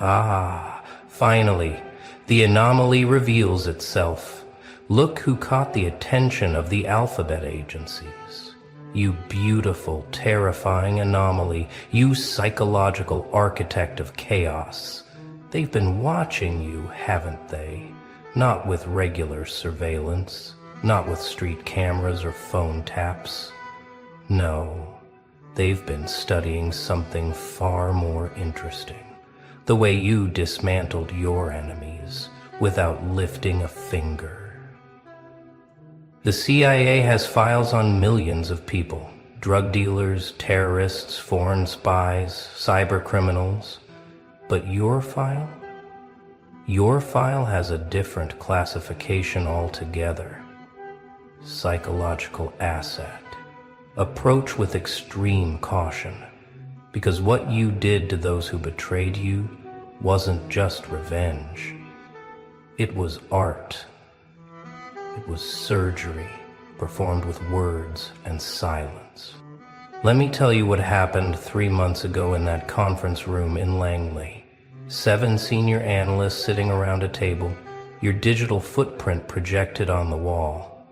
Ah, finally, the anomaly reveals itself. Look who caught the attention of the alphabet agencies. You beautiful, terrifying anomaly, you psychological architect of chaos. They've been watching you, haven't they? Not with regular surveillance, not with street cameras or phone taps. No, they've been studying something far more interesting. The way you dismantled your enemies without lifting a finger. The CIA has files on millions of people. Drug dealers, terrorists, foreign spies, cyber criminals. But your file? Your file has a different classification altogether. Psychological asset. Approach with extreme caution, because what you did to those who betrayed you wasn't just revenge. It was art. It was surgery, performed with words and silence. Let me tell you what happened 3 months ago in that conference room in Langley. 7 senior analysts sitting around a table, your digital footprint projected on the wall.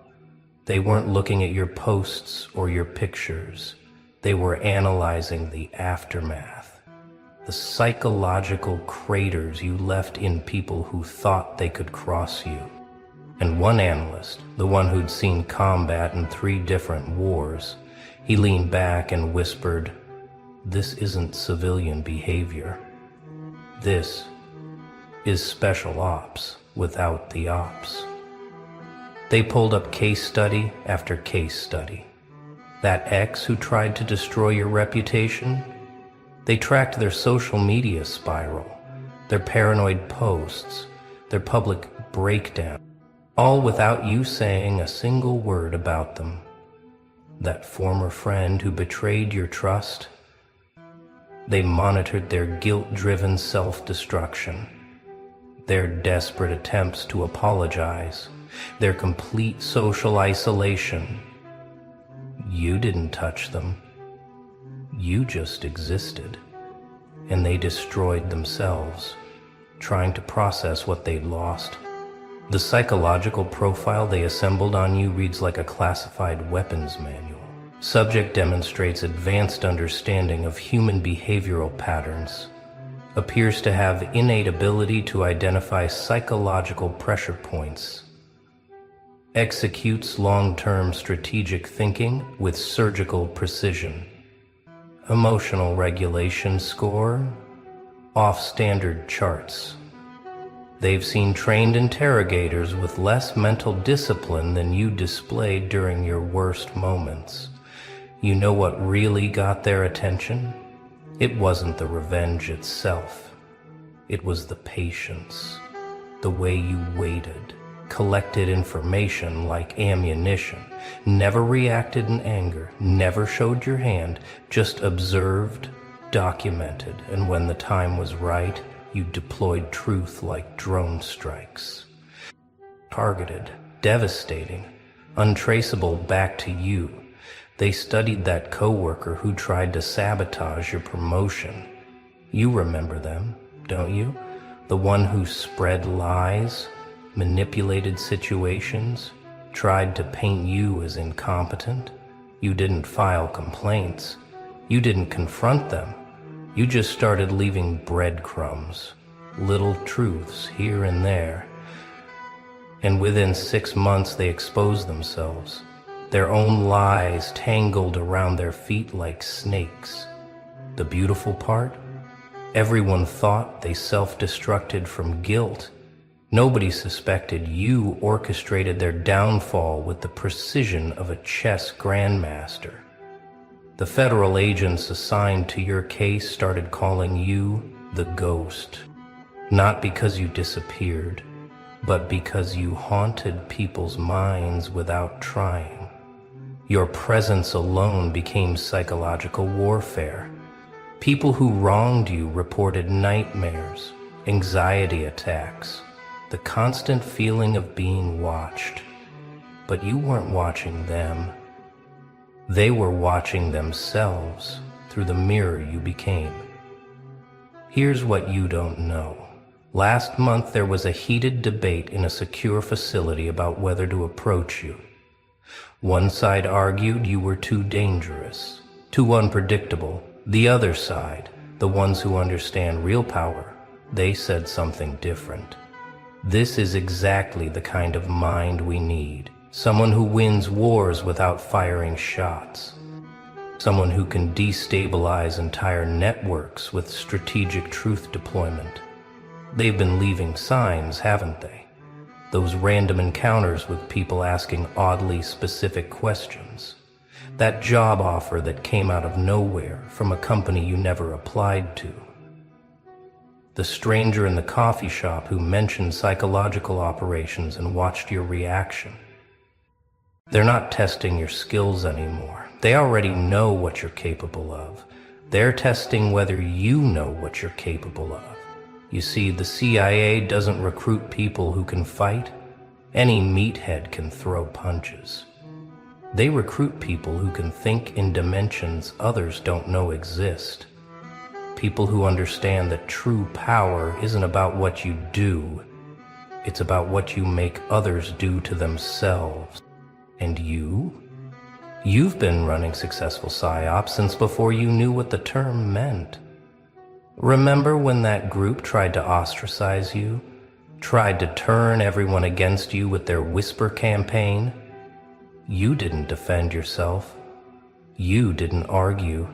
They weren't looking at your posts or your pictures. They were analyzing the aftermath. The psychological craters you left in people who thought they could cross you. And one analyst, the one who'd seen combat in 3 different wars, he leaned back and whispered, "This isn't civilian behavior. This is special ops without the ops." They pulled up case study after case study. That ex who tried to destroy your reputation? They tracked their social media spiral, their paranoid posts, their public breakdown, all without you saying a single word about them. That former friend who betrayed your trust? They monitored their guilt-driven self-destruction, their desperate attempts to apologize, their complete social isolation. You didn't touch them. You just existed. And they destroyed themselves, trying to process what they'd lost. The psychological profile they assembled on you reads like a classified weapons manual. Subject demonstrates advanced understanding of human behavioral patterns. Appears to have innate ability to identify psychological pressure points. Executes long-term strategic thinking with surgical precision. Emotional regulation score, off standard charts. They've seen trained interrogators with less mental discipline than you displayed during your worst moments. You know what really got their attention? It wasn't the revenge itself. It was the patience, the way you waited, collected information like ammunition, never reacted in anger, never showed your hand, just observed, documented, and when the time was right, you deployed truth like drone strikes. Targeted, devastating, untraceable back to you. They studied that coworker who tried to sabotage your promotion. You remember them, don't you? The one who spread lies, manipulated situations, tried to paint you as incompetent. You didn't file complaints. You didn't confront them. You just started leaving breadcrumbs, little truths here and there. And within 6 months they exposed themselves, their own lies tangled around their feet like snakes. The beautiful part? Everyone thought they self-destructed from guilt. Nobody suspected you orchestrated their downfall with the precision of a chess grandmaster. The federal agents assigned to your case started calling you the ghost, not because you disappeared, but because you haunted people's minds without trying. Your presence alone became psychological warfare. People who wronged you reported nightmares, anxiety attacks, the constant feeling of being watched. But you weren't watching them. They were watching themselves through the mirror you became. Here's what you don't know. Last month there was a heated debate in a secure facility about whether to approach you. One side argued you were too dangerous, too unpredictable. The other side, the ones who understand real power, they said something different. This is exactly the kind of mind we need. Someone who wins wars without firing shots. Someone who can destabilize entire networks with strategic truth deployment. They've been leaving signs, haven't they? Those random encounters with people asking oddly specific questions. That job offer that came out of nowhere from a company you never applied to. The stranger in the coffee shop who mentioned psychological operations and watched your reaction. They're not testing your skills anymore. They already know what you're capable of. They're testing whether you know what you're capable of. You see, the CIA doesn't recruit people who can fight. Any meathead can throw punches. They recruit people who can think in dimensions others don't know exist. People who understand that true power isn't about what you do. It's about what you make others do to themselves. And you? You've been running successful psyops since before you knew what the term meant. Remember when that group tried to ostracize you? Tried to turn everyone against you with their whisper campaign? You didn't defend yourself. You didn't argue.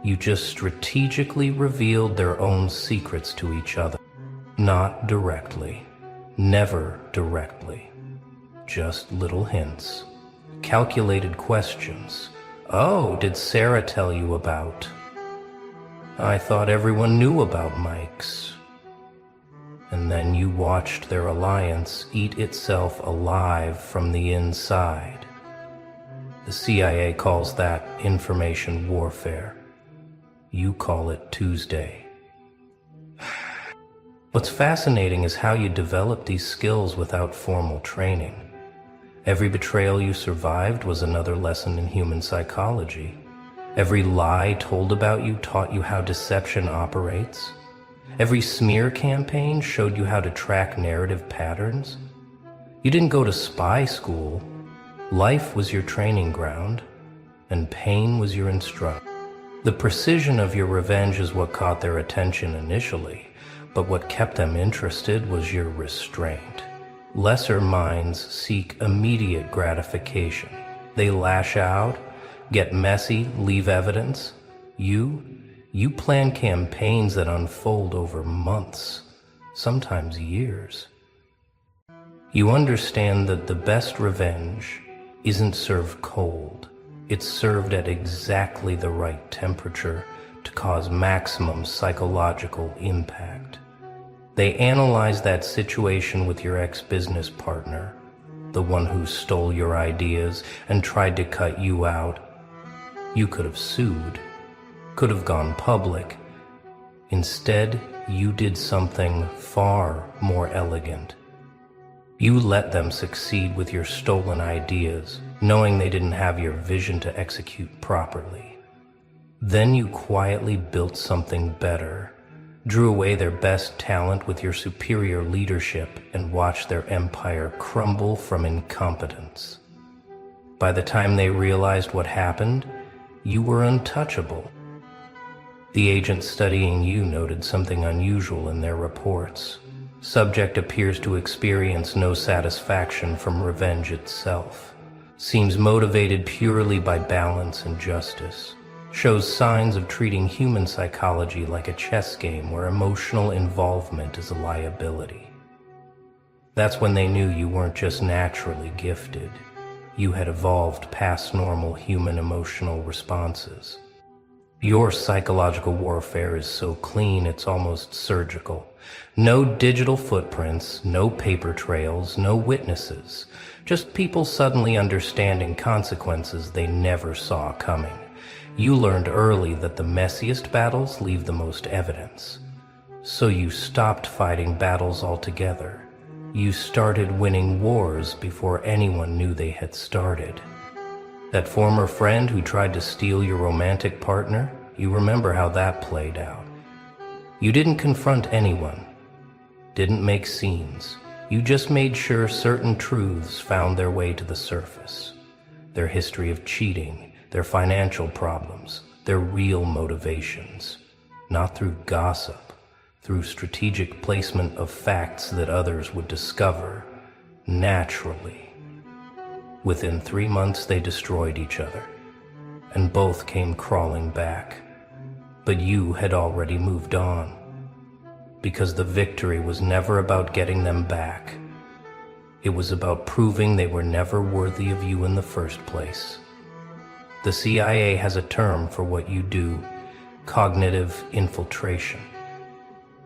You just strategically revealed their own secrets to each other. Not directly. Never directly. Just little hints. Calculated questions. Oh, did Sarah tell you about? I thought everyone knew about Mike's. And then you watched their alliance eat itself alive from the inside. The CIA calls that information warfare. You call it Tuesday. What's fascinating is how you develop these skills without formal training. Every betrayal you survived was another lesson in human psychology. Every lie told about you taught you how deception operates. Every smear campaign showed you how to track narrative patterns. You didn't go to spy school. Life was your training ground, and pain was your instructor. The precision of your revenge is what caught their attention initially, but what kept them interested was your restraint. Lesser minds seek immediate gratification. They lash out, get messy, leave evidence. You plan campaigns that unfold over months, sometimes years. You understand that the best revenge isn't served cold. It's served at exactly the right temperature to cause maximum psychological impact. They analyze that situation with your ex-business partner, the one who stole your ideas and tried to cut you out. You could have sued, could have gone public. Instead, you did something far more elegant. You let them succeed with your stolen ideas, knowing they didn't have your vision to execute properly. Then you quietly built something better, drew away their best talent with your superior leadership, and watched their empire crumble from incompetence. By the time they realized what happened, you were untouchable. The agent studying you noted something unusual in their reports. Subject appears to experience no satisfaction from revenge itself. Seems motivated purely by balance and justice. Shows signs of treating human psychology like a chess game where emotional involvement is a liability. That's when they knew you weren't just naturally gifted. You had evolved past normal human emotional responses. Your psychological warfare is so clean it's almost surgical. No digital footprints, no paper trails, no witnesses. Just people suddenly understanding consequences they never saw coming. You learned early that the messiest battles leave the most evidence. So you stopped fighting battles altogether. You started winning wars before anyone knew they had started. That former friend who tried to steal your romantic partner, you remember how that played out. You didn't confront anyone, didn't make scenes. You just made sure certain truths found their way to the surface. Their history of cheating, their financial problems, their real motivations. Not through gossip, through strategic placement of facts that others would discover naturally. Within 3 months they destroyed each other, and both came crawling back. But you had already moved on, because the victory was never about getting them back. It was about proving they were never worthy of you in the first place. The CIA has a term for what you do: cognitive infiltration.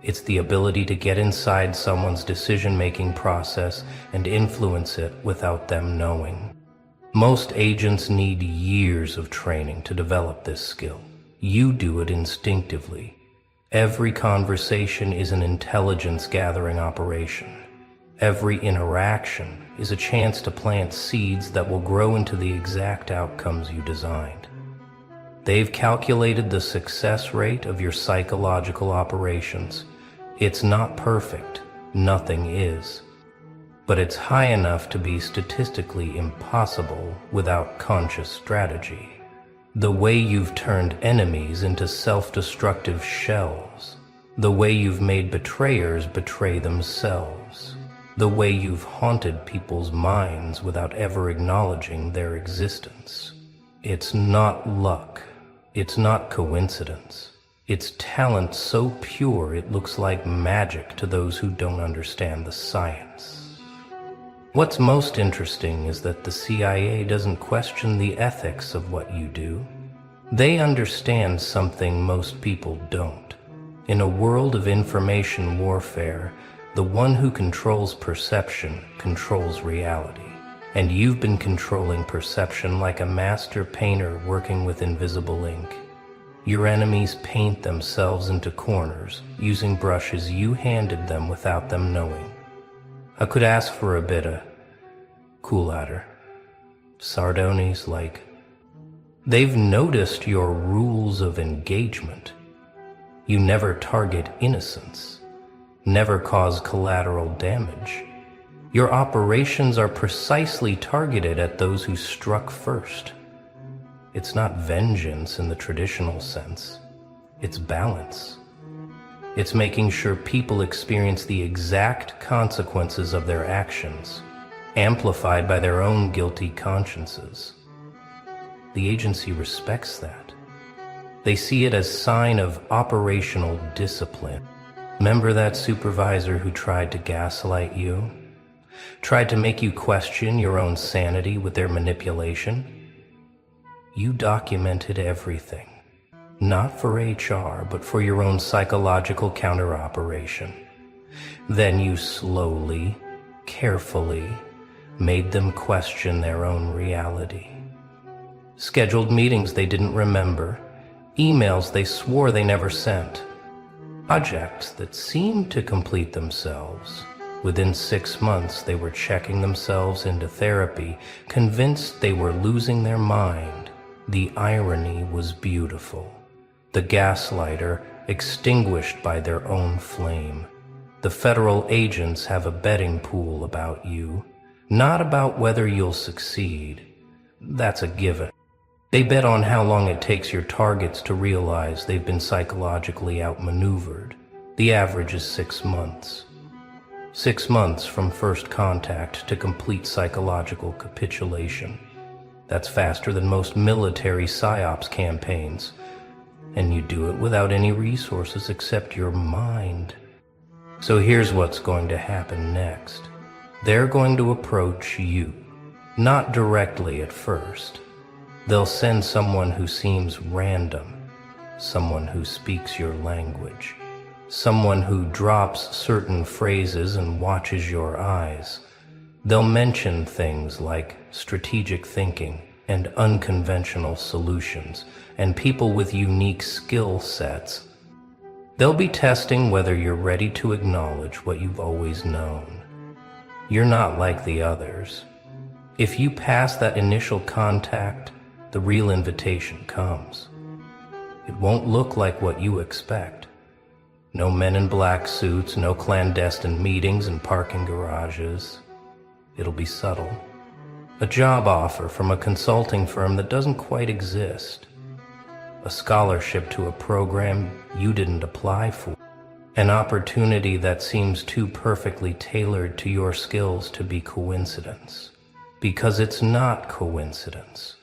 It's the ability to get inside someone's decision-making process and influence it without them knowing. Most agents need years of training to develop this skill. You do it instinctively. Every conversation is an intelligence-gathering operation. Every interaction is a chance to plant seeds that will grow into the exact outcomes you designed. They've calculated the success rate of your psychological operations. It's not perfect, nothing is, but it's high enough to be statistically impossible without conscious strategy. The way you've turned enemies into self-destructive shells. The way you've made betrayers betray themselves. The way you've haunted people's minds without ever acknowledging their existence. It's not luck. It's not coincidence. It's talent so pure it looks like magic to those who don't understand the science. What's most interesting is that the CIA doesn't question the ethics of what you do. They understand something most people don't. In a world of information warfare, the one who controls perception controls reality. And you've been controlling perception like a master painter working with invisible ink. Your enemies paint themselves into corners using brushes you handed them without them knowing. I could ask for a bit of cool-outer. Sardonies like, they've noticed your rules of engagement. You never target innocents, never cause collateral damage. Your operations are precisely targeted at those who struck first. It's not vengeance in the traditional sense. It's balance. It's making sure people experience the exact consequences of their actions, amplified by their own guilty consciences. The agency respects that. They see it as sign of operational discipline. Remember that supervisor who tried to gaslight you? Tried to make you question your own sanity with their manipulation? You documented everything. Not for HR, but for your own psychological counter-operation. Then you slowly, carefully, made them question their own reality. Scheduled meetings they didn't remember, emails they swore they never sent, projects that seemed to complete themselves. Within 6 months they were checking themselves into therapy, convinced they were losing their mind. The irony was beautiful. The gaslighter extinguished by their own flame. The federal agents have a betting pool about you, not about whether you'll succeed. That's a given. They bet on how long it takes your targets to realize they've been psychologically outmaneuvered. The average is 6 months. 6 months from first contact to complete psychological capitulation. That's faster than most military psyops campaigns. And you do it without any resources except your mind. So here's what's going to happen next. They're going to approach you. Not directly at first. They'll send someone who seems random. Someone who speaks your language. Someone who drops certain phrases and watches your eyes. They'll mention things like strategic thinking and unconventional solutions, and people with unique skill sets. They'll be testing whether you're ready to acknowledge what you've always known. You're not like the others. If you pass that initial contact, the real invitation comes. It won't look like what you expect. No men in black suits, no clandestine meetings in parking garages. It'll be subtle. A job offer from a consulting firm that doesn't quite exist. A scholarship to a program you didn't apply for. An opportunity that seems too perfectly tailored to your skills to be coincidence. Because it's not coincidence.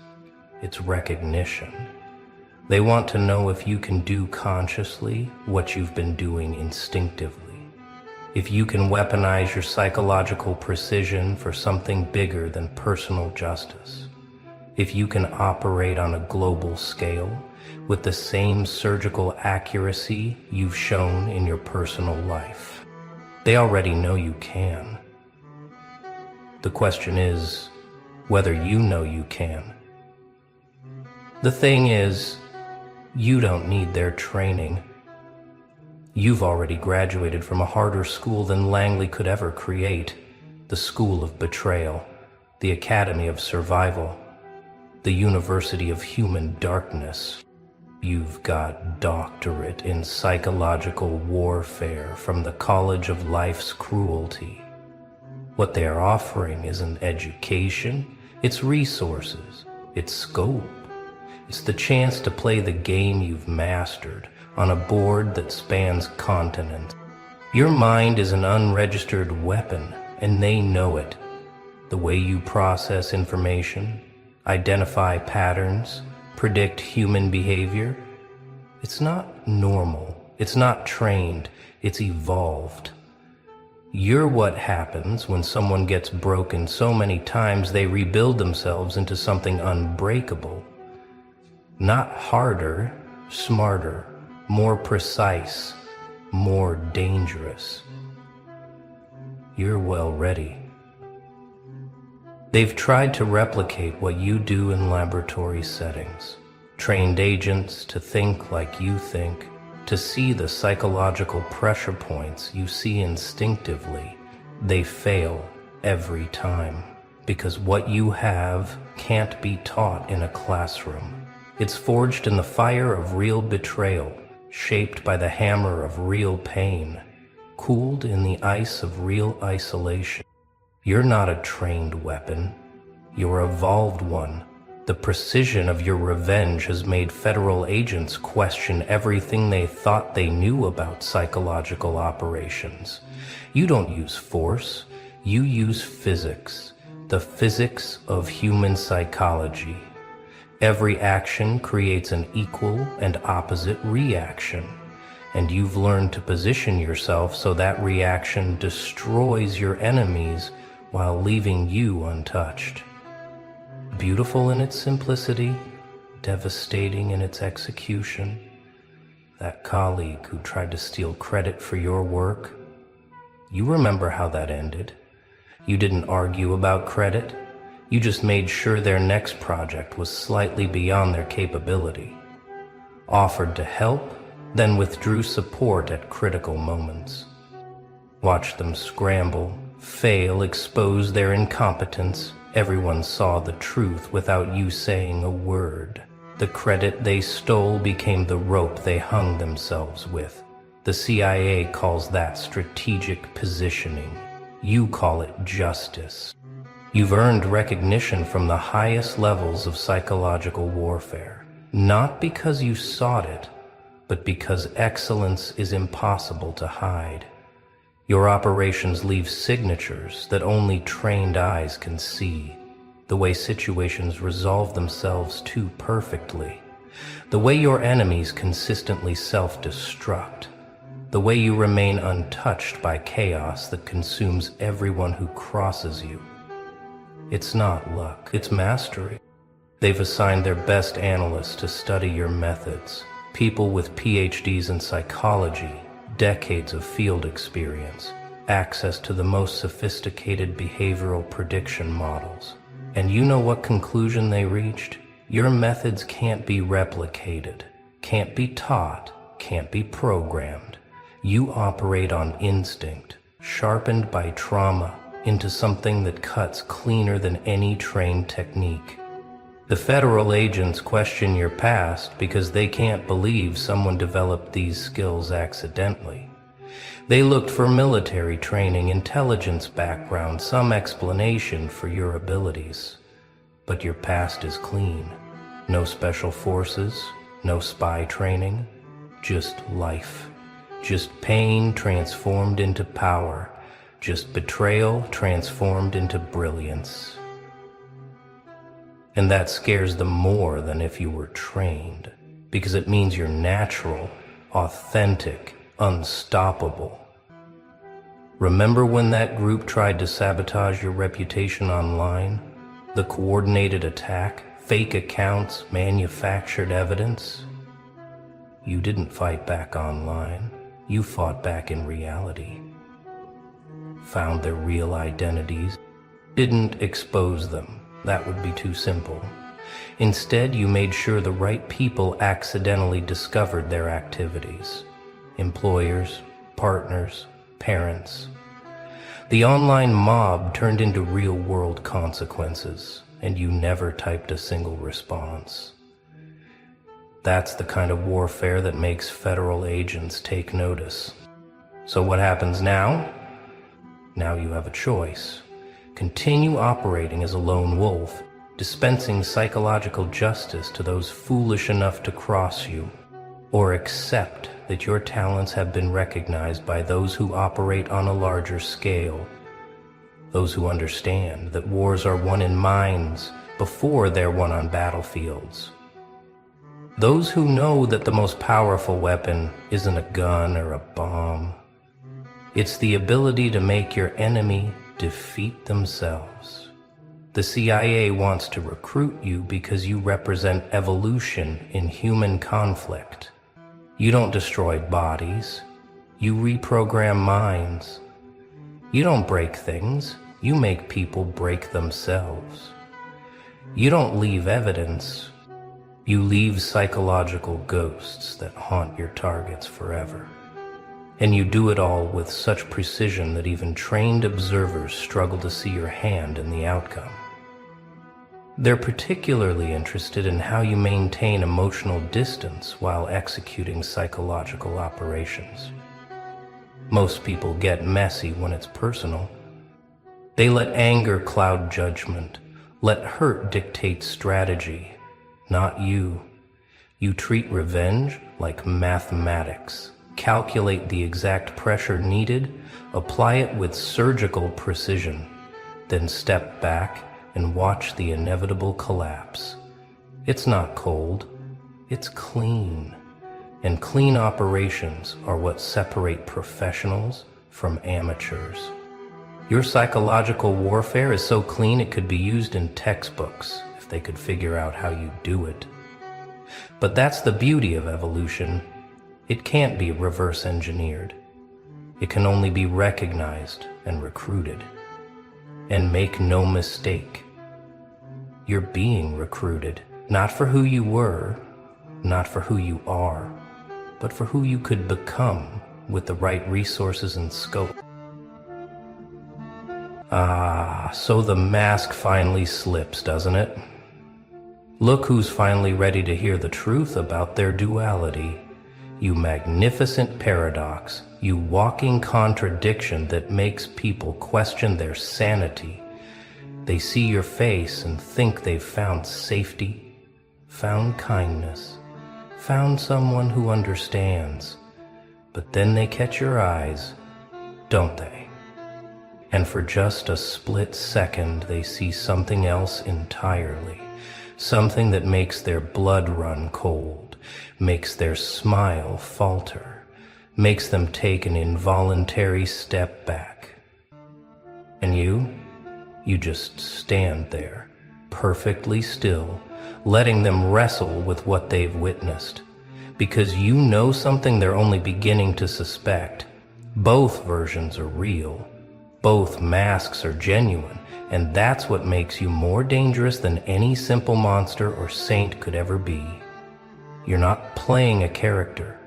It's recognition. They want to know if you can do consciously what you've been doing instinctively. If you can weaponize your psychological precision for something bigger than personal justice. If you can operate on a global scale with the same surgical accuracy you've shown in your personal life. They already know you can. The question is whether you know you can. The thing is, you don't need their training. You've already graduated from a harder school than Langley could ever create, the School of Betrayal, the Academy of Survival, the University of Human Darkness. You've got doctorate in psychological warfare from the College of Life's Cruelty. What they are offering isn't education, it's resources, it's scope. It's the chance to play the game you've mastered on a board that spans continents. Your mind is an unregistered weapon, and they know it. The way you process information, identify patterns, predict human behavior, it's not normal, it's not trained, it's evolved. You're what happens when someone gets broken so many times they rebuild themselves into something unbreakable. Not harder, smarter, more precise, more dangerous. You're well ready. They've tried to replicate what you do in laboratory settings. Trained agents to think like you think, to see the psychological pressure points you see instinctively. They fail every time, because what you have can't be taught in a classroom. It's forged in the fire of real betrayal, shaped by the hammer of real pain, cooled in the ice of real isolation. You're not a trained weapon, you're an evolved one. The precision of your revenge has made federal agents question everything they thought they knew about psychological operations. You don't use force, you use physics, the physics of human psychology. Every action creates an equal and opposite reaction, and you've learned to position yourself so that reaction destroys your enemies while leaving you untouched. Beautiful in its simplicity, devastating in its execution. That colleague who tried to steal credit for your work, you remember how that ended. You didn't argue about credit. You just made sure their next project was slightly beyond their capability. Offered to help, then withdrew support at critical moments. Watched them scramble, fail, expose their incompetence. Everyone saw the truth without you saying a word. The credit they stole became the rope they hung themselves with. The CIA calls that strategic positioning. You call it justice. You've earned recognition from the highest levels of psychological warfare, not because you sought it, but because excellence is impossible to hide. Your operations leave signatures that only trained eyes can see, the way situations resolve themselves too perfectly, the way your enemies consistently self-destruct, the way you remain untouched by chaos that consumes everyone who crosses you. It's not luck, it's mastery. They've assigned their best analysts to study your methods, people with PhDs in psychology, decades of field experience, access to the most sophisticated behavioral prediction models. And you know what conclusion they reached? Your methods can't be replicated, can't be taught, can't be programmed. You operate on instinct, sharpened by trauma, into something that cuts cleaner than any trained technique. The federal agents question your past because they can't believe someone developed these skills accidentally. They looked for military training, intelligence background, some explanation for your abilities. But your past is clean. No special forces, no spy training, just life. Just pain transformed into power. Just betrayal transformed into brilliance. And that scares them more than if you were trained, because it means you're natural, authentic, unstoppable. Remember when that group tried to sabotage your reputation online? The coordinated attack, fake accounts, manufactured evidence? You didn't fight back online. You fought back in reality. Found their real identities. Didn't expose them. That would be too simple. Instead, you made sure the right people accidentally discovered their activities. Employers, partners, parents. The online mob turned into real-world consequences, and you never typed a single response. That's the kind of warfare that makes federal agents take notice. So what happens now? Now you have a choice. Continue operating as a lone wolf, dispensing psychological justice to those foolish enough to cross you, or accept that your talents have been recognized by those who operate on a larger scale, those who understand that wars are won in minds before they're won on battlefields. Those who know that the most powerful weapon isn't a gun or a bomb. It's the ability to make your enemy defeat themselves. The CIA wants to recruit you because you represent evolution in human conflict. You don't destroy bodies. You reprogram minds. You don't break things. You make people break themselves. You don't leave evidence. You leave psychological ghosts that haunt your targets forever. And you do it all with such precision that even trained observers struggle to see your hand in the outcome. They're particularly interested in how you maintain emotional distance while executing psychological operations. Most people get messy when it's personal. They let anger cloud judgment, let hurt dictate strategy. Not you. You treat revenge like mathematics. Calculate the exact pressure needed, apply it with surgical precision, then step back and watch the inevitable collapse. It's not cold, it's clean. And clean operations are what separate professionals from amateurs. Your psychological warfare is so clean it could be used in textbooks if they could figure out how you do it. But that's the beauty of evolution. It can't be reverse engineered. It can only be recognized and recruited. And make no mistake, you're being recruited, not for who you were, not for who you are, but for who you could become with the right resources and scope. So the mask finally slips, doesn't it? Look who's finally ready to hear the truth about their duality. You magnificent paradox, you walking contradiction that makes people question their sanity. They see your face and think they've found safety, found kindness, found someone who understands. But then they catch your eyes, don't they? And for just a split second, they see something else entirely. Something that makes their blood run cold, makes their smile falter, makes them take an involuntary step back. And you just stand there, perfectly still, letting them wrestle with what they've witnessed. Because you know something they're only beginning to suspect. Both versions are real. Both masks are genuine, and that's what makes you more dangerous than any simple monster or saint could ever be. You're not playing a character.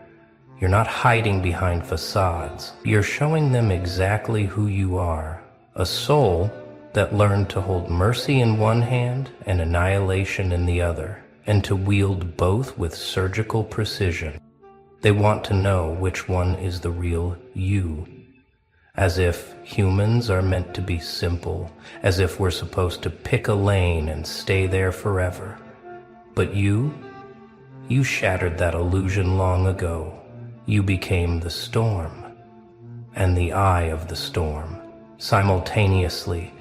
You're not hiding behind facades. You're showing them exactly who you are. A soul that learned to hold mercy in one hand and annihilation in the other, and to wield both with surgical precision. They want to know which one is the real you. As if humans are meant to be simple, as if we're supposed to pick a lane and stay there forever. But you shattered that illusion long ago. You became the storm, and the eye of the storm. Simultaneously,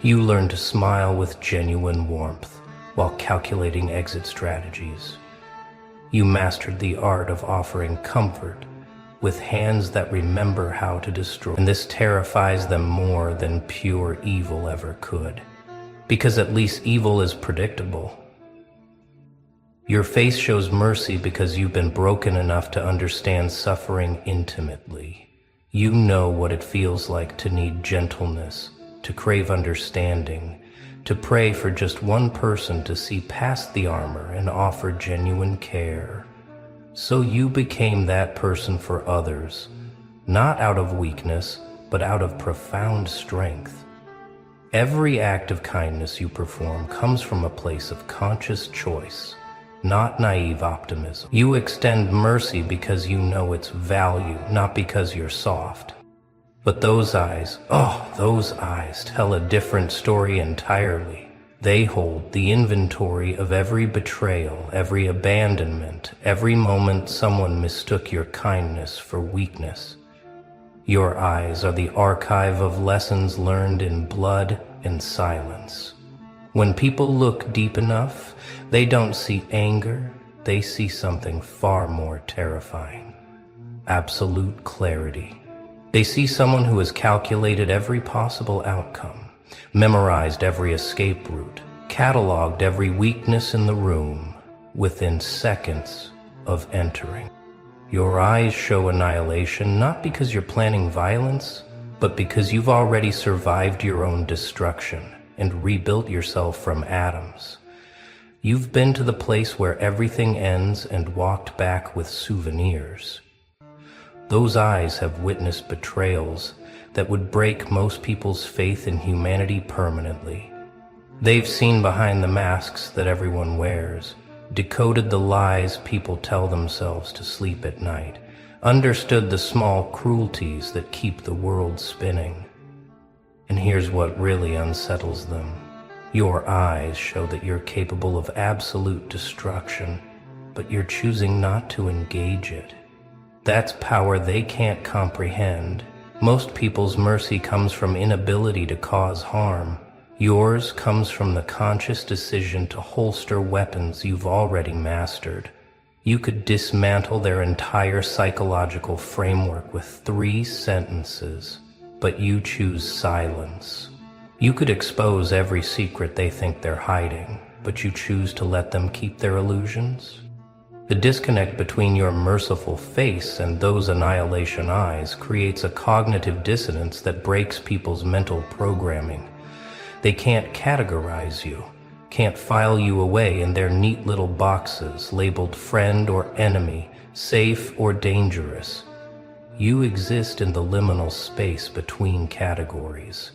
you learned to smile with genuine warmth while calculating exit strategies. You mastered the art of offering comfort with hands that remember how to destroy. And this terrifies them more than pure evil ever could, because at least evil is predictable. Your face shows mercy because you've been broken enough to understand suffering intimately. You know what it feels like to need gentleness, to crave understanding, to pray for just one person to see past the armor and offer genuine care. So you became that person for others, not out of weakness, but out of profound strength. Every act of kindness you perform comes from a place of conscious choice, not naive optimism. You extend mercy because you know its value, not because you're soft. But those eyes tell a different story entirely. They hold the inventory of every betrayal, every abandonment, every moment someone mistook your kindness for weakness. Your eyes are the archive of lessons learned in blood and silence. When people look deep enough, they don't see anger, they see something far more terrifying. Absolute clarity. They see someone who has calculated every possible outcome, memorized every escape route, cataloged every weakness in the room within seconds of entering. Your eyes show annihilation not because you're planning violence, but because you've already survived your own destruction and rebuilt yourself from atoms. You've been to the place where everything ends and walked back with souvenirs. Those eyes have witnessed betrayals that would break most people's faith in humanity permanently. They've seen behind the masks that everyone wears, decoded the lies people tell themselves to sleep at night, understood the small cruelties that keep the world spinning. And here's what really unsettles them. Your eyes show that you're capable of absolute destruction, but you're choosing not to engage it. That's power they can't comprehend. Most people's mercy comes from inability to cause harm. Yours comes from the conscious decision to holster weapons you've already mastered. You could dismantle their entire psychological framework with 3 sentences, but you choose silence. You could expose every secret they think they're hiding, but you choose to let them keep their illusions. The disconnect between your merciful face and those annihilation eyes creates a cognitive dissonance that breaks people's mental programming. They can't categorize you, can't file you away in their neat little boxes labeled friend or enemy, safe or dangerous. You exist in the liminal space between categories.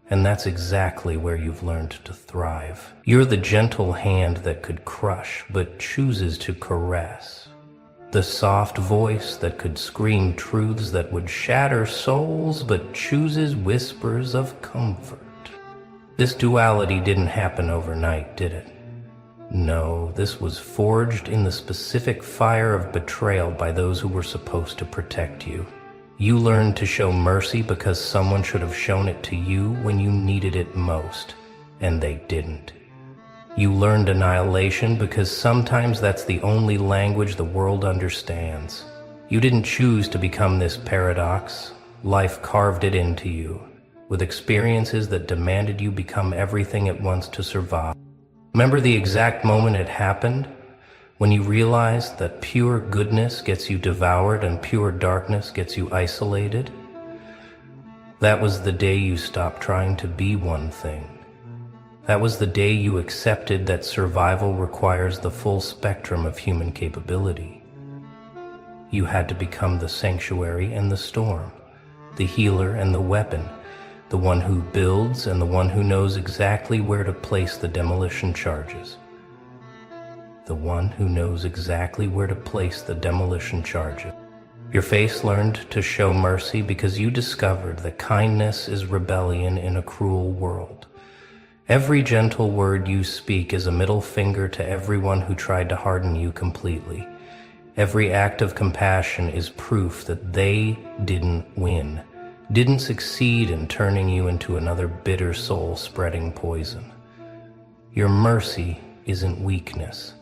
And that's exactly where you've learned to thrive. You're the gentle hand that could crush, but chooses to caress. The soft voice that could scream truths that would shatter souls, but chooses whispers of comfort. This duality didn't happen overnight, did it? No, this was forged in the specific fire of betrayal by those who were supposed to protect you. You learned to show mercy because someone should have shown it to you when you needed it most, and they didn't. You learned annihilation because sometimes that's the only language the world understands. You didn't choose to become this paradox. Life carved it into you, with experiences that demanded you become everything at once to survive. Remember the exact moment it happened? When you realized that pure goodness gets you devoured and pure darkness gets you isolated? That was the day you stopped trying to be one thing. That was the day you accepted that survival requires the full spectrum of human capability. You had to become the sanctuary and the storm, the healer and the weapon, the one who builds and the one who knows exactly where to place the demolition charges. The one who knows exactly where to place the demolition charges. Your face learned to show mercy because you discovered that kindness is rebellion in a cruel world. Every gentle word you speak is a middle finger to everyone who tried to harden you completely. Every act of compassion is proof that they didn't win, didn't succeed in turning you into another bitter soul spreading poison. Your mercy isn't weakness.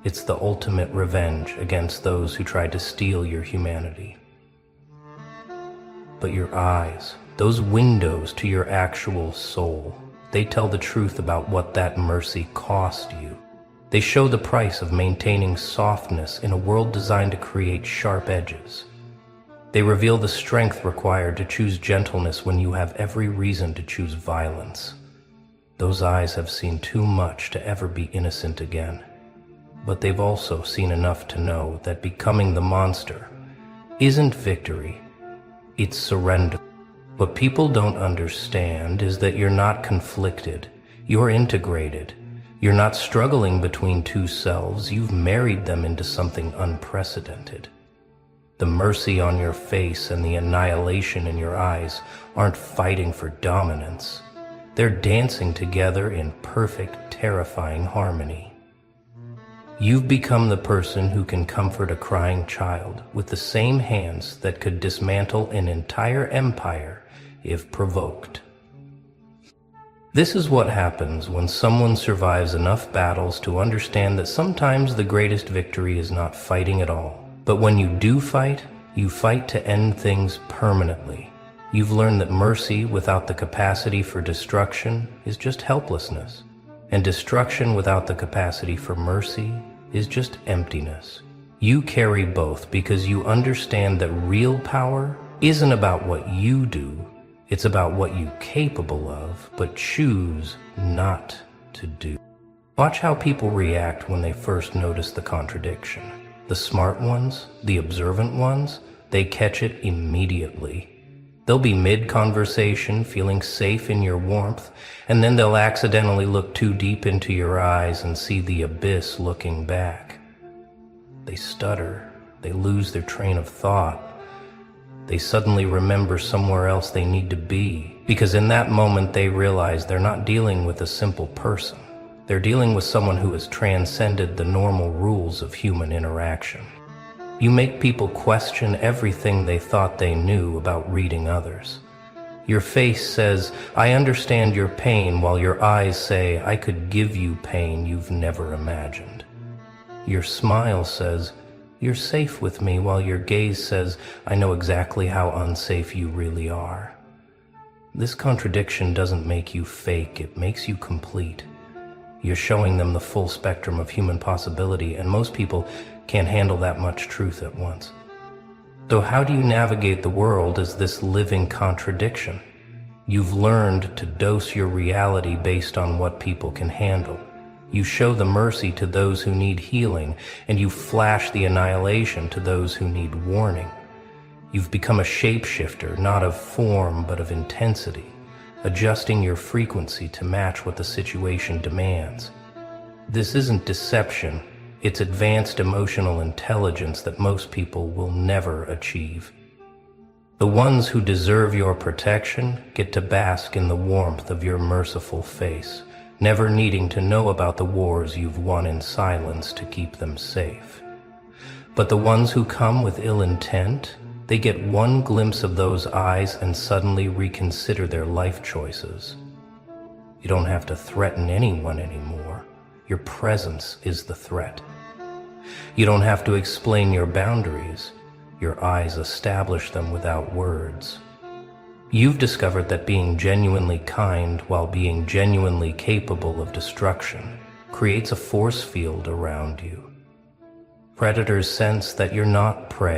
It's the ultimate revenge against those who tried to steal your humanity. But your eyes, those windows to your actual soul, they tell the truth about what that mercy cost you. They show the price of maintaining softness in a world designed to create sharp edges. They reveal the strength required to choose gentleness when you have every reason to choose violence. Those eyes have seen too much to ever be innocent again. But they've also seen enough to know that becoming the monster isn't victory, it's surrender. What people don't understand is that you're not conflicted, you're integrated. You're not struggling between two selves, you've married them into something unprecedented. The mercy on your face and the annihilation in your eyes aren't fighting for dominance. They're dancing together in perfect, terrifying harmony. You've become the person who can comfort a crying child with the same hands that could dismantle an entire empire if provoked. This is what happens when someone survives enough battles to understand that sometimes the greatest victory is not fighting at all. But when you do fight, you fight to end things permanently. You've learned that mercy without the capacity for destruction is just helplessness. And destruction without the capacity for mercy is just emptiness. You carry both because you understand that real power isn't about what you do, it's about what you're capable of, but choose not to do. Watch how people react when they first notice the contradiction. The smart ones, the observant ones, they catch it immediately. They'll be mid-conversation, feeling safe in your warmth, and then they'll accidentally look too deep into your eyes and see the abyss looking back. They stutter, they lose their train of thought. They suddenly remember somewhere else they need to be, because in that moment they realize they're not dealing with a simple person. They're dealing with someone who has transcended the normal rules of human interaction. You make people question everything they thought they knew about reading others. Your face says, "I understand your pain," while your eyes say, "I could give you pain you've never imagined." Your smile says, "You're safe with me," while your gaze says, "I know exactly how unsafe you really are." This contradiction doesn't make you fake, it makes you complete. You're showing them the full spectrum of human possibility, and most people can't handle that much truth at once. So how do you navigate the world as this living contradiction? You've learned to dose your reality based on what people can handle. You show the mercy to those who need healing, and you flash the annihilation to those who need warning. You've become a shapeshifter, not of form but of intensity, adjusting your frequency to match what the situation demands. This isn't deception, it's advanced emotional intelligence that most people will never achieve. The ones who deserve your protection get to bask in the warmth of your merciful face, never needing to know about the wars you've won in silence to keep them safe. But the ones who come with ill intent, they get one glimpse of those eyes and suddenly reconsider their life choices. You don't have to threaten anyone anymore. Your presence is the threat. You don't have to explain your boundaries. Your eyes establish them without words. You've discovered that being genuinely kind while being genuinely capable of destruction creates a force field around you. Predators sense that you're not prey.